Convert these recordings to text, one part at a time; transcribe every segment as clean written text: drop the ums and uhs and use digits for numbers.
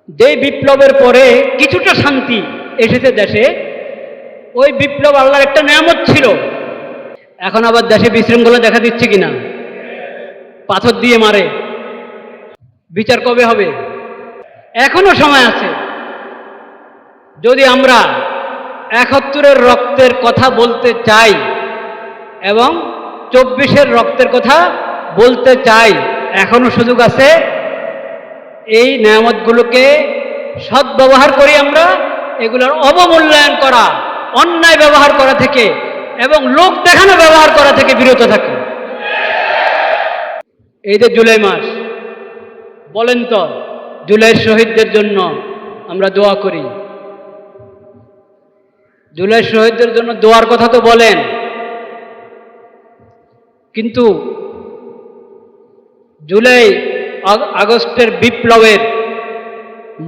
যে বিপ্লবের পরে কিছুটা শান্তি এসেছে দেশে, ওই বিপ্লব আল্লাহর একটা নিয়ামত ছিল। এখন আবার দেশে বিশৃঙ্খলা দেখা দিচ্ছে কিনা, পাথর দিয়ে মারে, বিচার কবে হবে? এখনো সময় আছে। যদি আমরা ৭১-এর রক্তের কথা বলতে চাই এবং ২৪-এর রক্তের কথা বলতে চাই, এখনো সুযোগ আছে। এই নেয়ামতগুলোকে সদ্ব্যবহার করি আমরা, এগুলোর অবমূল্যায়ন করা, অন্যায় ব্যবহার করা থেকে এবং লোক দেখানো ব্যবহার করা থেকে বিরত থাকি। এই যে জুলাই মাস, বলেন তো, জুলাইয়ের শহীদদের জন্য আমরা দোয়া করি। জুলাইয়ের শহীদদের জন্য দোয়ার কথা তো বলেন, কিন্তু জুলাই আগস্টের বিপ্লবের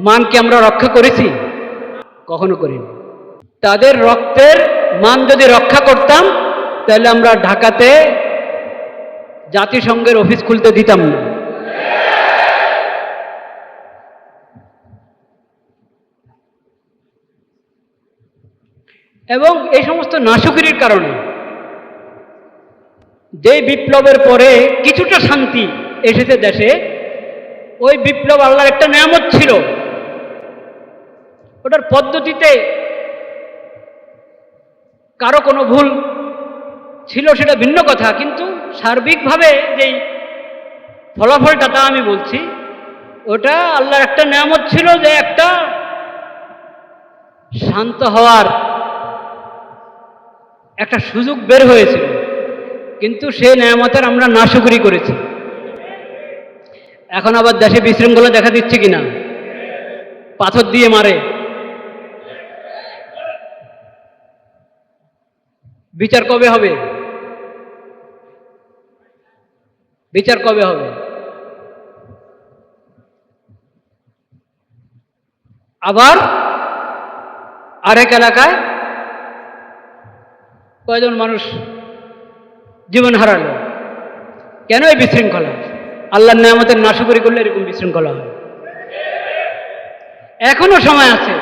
মানকে আমরা রক্ষা করেছি? কখনো করিনি। তাদের রক্তের মান যদি রক্ষা করতাম, তাহলে আমরা ঢাকাতে জাতিসংঘের অফিস খুলতে দিতাম না। এবং এই সমস্ত নাশকরির কারণে যে বিপ্লবের পরে কিছুটা শান্তি এসেছে দেশে, ওই বিপ্লব আল্লাহর একটা নিয়ামত ছিল। ওটার পদ্ধতিতে কারো কোনো ভুল ছিল সেটা ভিন্ন কথা, কিন্তু সার্বিকভাবে যেই ফলাফলটা, তা আমি বলছি, ওটা আল্লাহর একটা নিয়ামত ছিল, যে একটা শান্ত হওয়ার একটা সুযোগ বের হয়েছিল। কিন্তু সেই নিয়ামতের আমরা নাশকরি করেছি। এখন আবার দেশে বিশৃঙ্খলা দেখা দিচ্ছে কিনা, পাথর দিয়ে মারে, বিচার কবে হবে? বিচার কবে হবে? আবার আরেক এলাকায় কয়জন মানুষ জীবন হারালো। কেন এই বিশৃঙ্খলা? আল্লাহর নিয়ামতের নাশকরি করলে এরকম বিশৃঙ্খলা হয়। এখনো সময় আছে।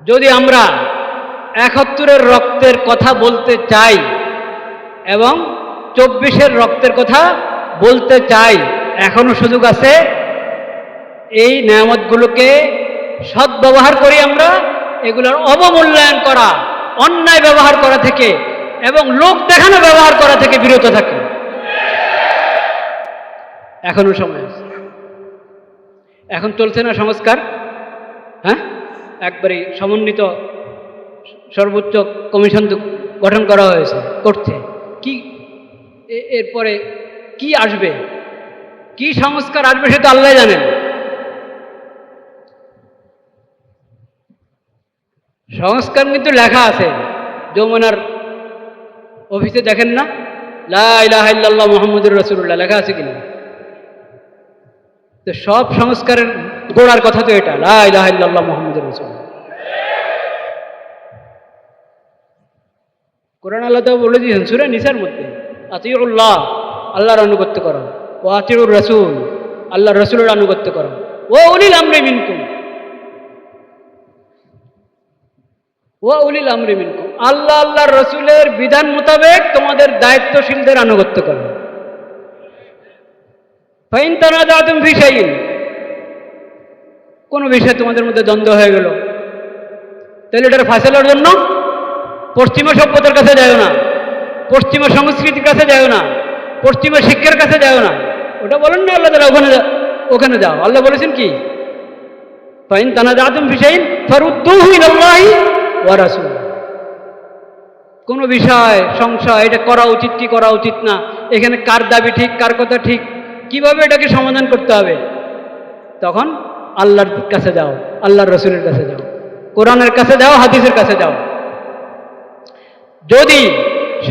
যদি আমরা ৭১-এর রক্তের কথা বলতে চাই এবং ২৪-এর রক্তের কথা বলতে চাই, এখনো সুযোগ আছে। এই নিয়ামতগুলোকে সদ্ব্যবহার করি আমরা, এগুলোর অবমূল্যায়ন করা, অন্যায় ব্যবহার করা থেকে এবং লোক দেখানো ব্যবহার করা থেকে বিরত থাকি। এখনো সময় আছে। এখন চলছে না সংস্কার? হ্যাঁ, একবারে সমন্বিত সর্বোচ্চ কমিশন গঠন করা হয়েছে, করছে। কি এরপরে কি আসবে, কি সংস্কার আসবে, সেটা আল্লাহ জানেন। সংস্কার কিন্তু লেখা আছে, যমুনার অফিসে দেখেন না, লা ইলাহা ইল্লাল্লাহ মুহাম্মাদুর রাসূলুল্লাহ লেখা আছে কিনা? তো সব সংস্কারের গোড়ার কথা তো এটা, লা ইলাহা ইল্লাল্লাহ মুহাম্মাদুর রাসূলুল্লাহ। কোরআন আল্লাহ তো বলে দিয়েছেন সূরা নিসার মধ্যে, আতিউল্লাহ, আল্লাহর আনুগত্য করো, ওয়া আতিউর রাসূল, আল্লাহর রাসূলের আনুগত্য করো, ওয়া উলিল আমরি মিনকুম, ওয়া উলিল আমরি মিনকুম, আল্লাহ আল্লাহর রাসূলের বিধান মোতাবেক তোমাদের দায়িত্বশীলদের আনুগত্য করো। ফাইন তানাযাতুম ফি শাইইন, কোন বিষয়ে তোমাদের মধ্যে দ্বন্দ্ব হয়ে গেল, তাহলে এটার ফায়সালার জন্য পশ্চিমা সভ্যতার কাছে যাও না, পশ্চিমা সংস্কৃতির কাছে যাও না, পশ্চিমা শিক্ষার কাছে যাও না। ওটা বলেন না আল্লাহ তাআলা, ওখানে যাও। আল্লাহ বলেছেন কি, ফাইন তানাযাতুম ফি শাইইন ফারুদ্দুহু ইলাল্লাহি ওয়া রাসূল। কোন বিষয় সংশয়, এটা করা উচিত কি করা উচিত না, এখানে কার দাবি ঠিক, কার কথা ঠিক, কিভাবে এটাকে সমাধান করতে হবে, তখন আল্লাহর কাছে যাও, আল্লাহর রাসূলের কাছে যাও, কোরআনের কাছে যাও, হাদিসের কাছে যাও। যদি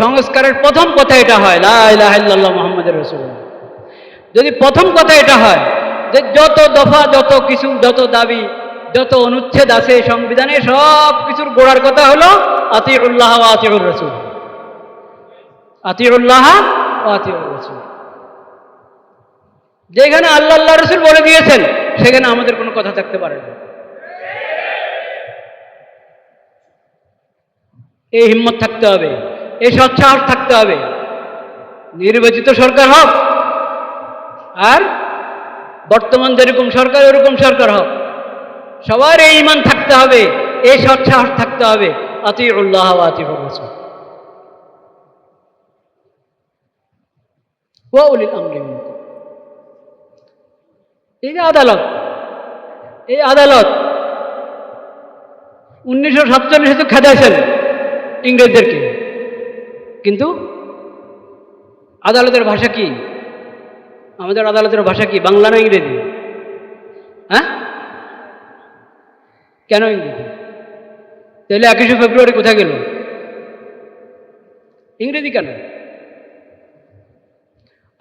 সংস্কারের প্রথম কথা এটা হয়, লা ইলাহা ইল্লাল্লাহ মুহাম্মাদুর রাসূলুল্লাহ, যদি প্রথম কথা এটা হয় যে যত দফা, যত কিছু, যত দাবি, যত অনুচ্ছেদ আছে সংবিধানে, সব কিছুর গোড়ার কথা হলো আতিউল্লাহ ওয়া আতিউর রাসূল, আতিউল্লাহ ওয়া আতিউর রাসূল। যেখানে আল্লাহ আল্লাহ রাসূল বলে দিয়েছেন সেখানে আমাদের কোনো কথা থাকতে পারে না। এই হিম্মত থাকতে হবে, এই সৎসাহস থাকতে হবে। নির্বাচিত সরকার হোক আর বর্তমান যেরকম সরকার ওরকম সরকার হোক, সবার এই ঈমান থাকতে হবে, এই সৎসাহস থাকতে হবে। আতিউল্লাহ ওয়া আতিউর রাসূল ওয়া উলিল আমরি মিনকুম। এই যে আদালত, এই আদালত 1947 তো খেদাইছেন ইংরেজদেরকে, কিন্তু আদালতের ভাষা কি? আমাদের আদালতের ভাষা কি, বাংলা না ইংরেজি? হ্যাঁ, কেন ইংরেজি? তাহলে 21শে ফেব্রুয়ারি কোথায় গেল? ইংরেজি কেন?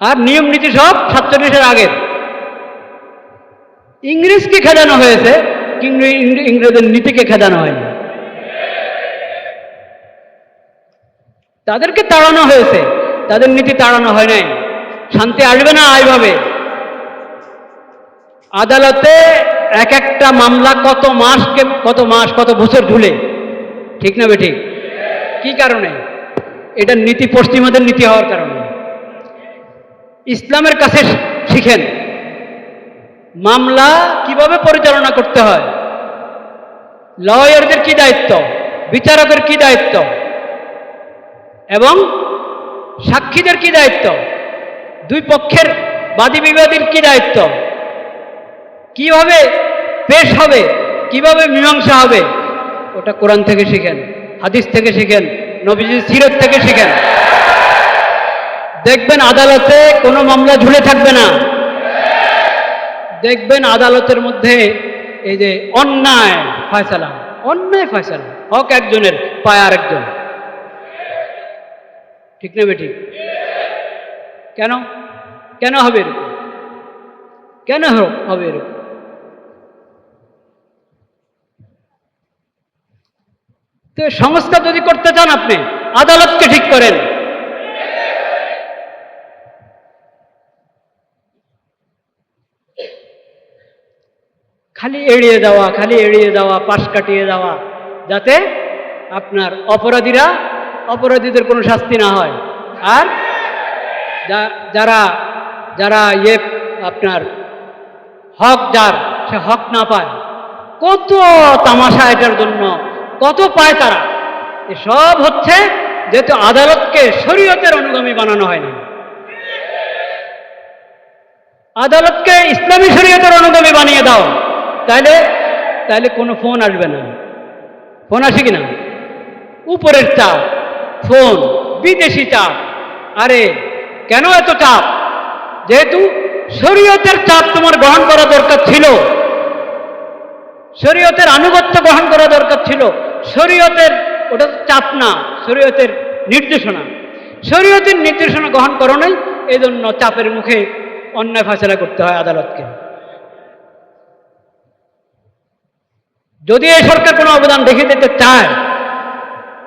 আর নিয়ম নীতি সব 47-এর আগের। ইংরেজকে খেদানো হয়েছে, কিন্তু ইংরেজের নীতিকে খেদানো হয়নি। তাদেরকে তাড়ানো হয়েছে, তাদের নীতি তাড়ানো হয় নাই। শান্তি আসবে না এইভাবে। আদালতে এক একটা মামলা কত মাস কত বছর ঝুলে, ঠিক না বেঠিক? কি কারণে? এটা নীতি পশ্চিমাদের নীতি হওয়ার কারণে। ইসলামের কাছে শিখেন মামলা কিভাবে পরিচালনা করতে হয়, লয়ারদের কি দায়িত্ব, বিচারকের কি দায়িত্ব, এবং সাক্ষীদের কি দায়িত্ব, দুই পক্ষের বাদী বিবাদীর কি দায়িত্ব, কিভাবে পেশ হবে, কিভাবে মীমাংসা হবে, ওটা কোরআন থেকে শিখেন, হাদিস থেকে শিখেন, নবীজির সিরত থেকে শিখেন। দেখবেন আদালতে কোনো মামলা ঝুলে থাকবে না। দেখবেন আদালতের মধ্যে এই যে অন্যায় ফয়সালা, হক একজনের পায় আরেকজন, ঠিক না বেঠিক? কেন কেন হবে এরকম? কেন হবে এরকম? তো সংস্কার যদি করতে চান, আপনি আদালতকে ঠিক করেন। খালি এড়িয়ে যাওয়া, পাশ কাটিয়ে যাওয়া, যাতে আপনার অপরাধীদের কোনো শাস্তি না হয়, আর যারা যারা আপনার হক সে হক না পায়। কত তামাশা এটার জন্য, কত পায় তারা। এসব হচ্ছে যেহেতু আদালতকে শরীয়তের অনুগামী বানানো হয়নি। আদালতকে ইসলামী শরীয়তের অনুগামী বানিয়ে দাও, তাহলে কোনো ফোন আসবে না। ফোন আসে কিনা? উপরের চাপ, ফোন, বিদেশি চাপ। আরে কেন এত চাপ? যেহেতু শরীয়তের চাপ তোমার গ্রহণ করা দরকার ছিল, শরীয়তের আনুগত্য গ্রহণ করা দরকার ছিল। শরীয়তের ওটা চাপ না, শরীয়তের নির্দেশনা। শরীয়তের নির্দেশনা গ্রহণ করো নাই, এই জন্য চাপের মুখে অন্যায় ফয়সালা করতে হয় আদালতকে। যদি এই সরকার কোনো অবদান দেখিয়ে দিতে চায়,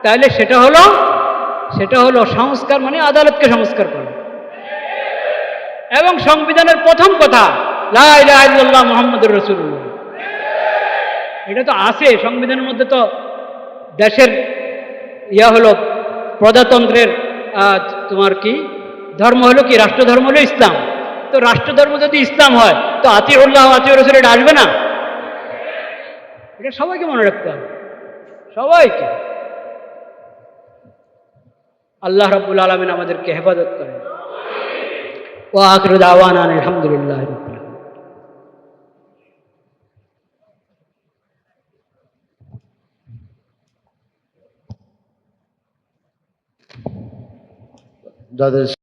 তাহলে সেটা হলো সংস্কার, মানে আদালতকে সংস্কার করা। এবং সংবিধানের প্রথম কথা লা ইলাহা ইল্লাল্লাহ মুহাম্মাদুর রাসূলুল্লাহ, এটা তো আছে সংবিধানের মধ্যে। তো দেশের হলো প্রজাতন্ত্রের তোমার কি ধর্ম হলো কি, রাষ্ট্রধর্ম হলো ইসলাম। তো রাষ্ট্রধর্ম যদি ইসলাম হয়, তো আতিউল্লাহ আতিউর রাসূল এটা আসবে না? এটা সবাইকে মনে রাখতে হবে, সবাইকে। আল্লাহ রাব্বুল আলামিন আমাদেরকে হেফাজত করেন। ওয়া আখিরু দাওয়ানা আলহামদুলিল্লাহি রাব্বিল আলামিন। যাদের